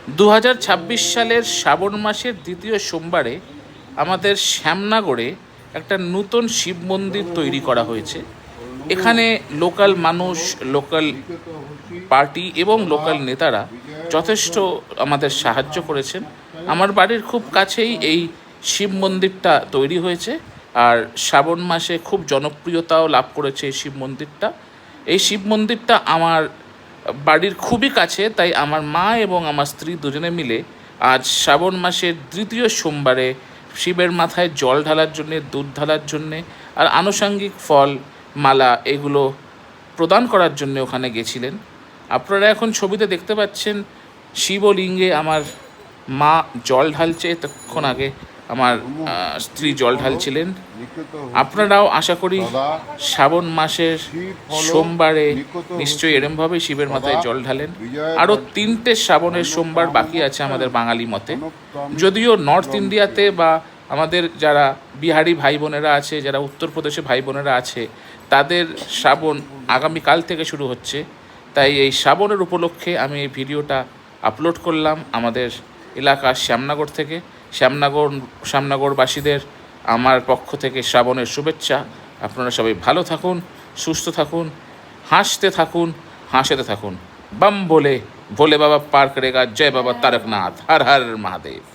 2026 সালের শ্রাবণ মাসের দ্বিতীয় সোমবারে আমাদের শ্যামনগরে একটা নূতন শিব মন্দির তৈরি করা হয়েছে। এখানে লোকাল মানুষ, লোকাল পার্টি এবং লোকাল নেতারা যথেষ্ট আমাদের সাহায্য করেছেন। আমার বাড়ির খুব কাছেই এই শিব মন্দিরটা তৈরি হয়েছে, আর শ্রাবণ মাসে খুব জনপ্রিয়তাও লাভ করেছে এই শিব মন্দিরটা। এই শিব মন্দিরটা আমার বাড়ির খুবই কাছে, তাই আমার মা এবং আমার স্ত্রী দুজনে মিলে আজ শ্রাবণ মাসের দ্বিতীয় সোমবারে শিবের মাথায় জল ঢালার জন্যে, দুধ ঢালার জন্যে আর আনুষঙ্গিক ফল, মালা এগুলো প্রদান করার জন্য ওখানে গেছিলেন। আপনারা এখন ছবিতে দেখতে পাচ্ছেন শিবলিঙ্গে আমার মা জল ঢালছে, তখন আগে আমার স্ত্রী জল ঢালছিলেন। আপনারাও আশা করি শ্রাবণ মাসের সোমবারে নিশ্চয়ই এরমভাবে শিবের মাথায় জল ঢালেন। আরও 3টে শ্রাবণের সোমবার বাকি আছে আমাদের বাঙালি মতে। যদিও নর্থ ইন্ডিয়াতে বা আমাদের যারা বিহারি ভাই বোনেরা আছে, যারা উত্তরপ্রদেশে ভাই বোনেরা আছে, তাদের শ্রাবণ আগামীকাল থেকে শুরু হচ্ছে। তাই এই শ্রাবণের উপলক্ষে আমি এই ভিডিওটা আপলোড করলাম আমাদের এলাকার শ্যামনগর থেকে। শ্যামনগরবাসীদের আমার পক্ষ থেকে শ্রাবণের শুভেচ্ছা। আপনারা সবাই ভালো থাকুন, সুস্থ থাকুন, হাসতে থাকুন, হাসতে থাকুন। बम बोले भोले बाबा पार करेगा। जय बाबा तारकनाथ। हर हर महादेव।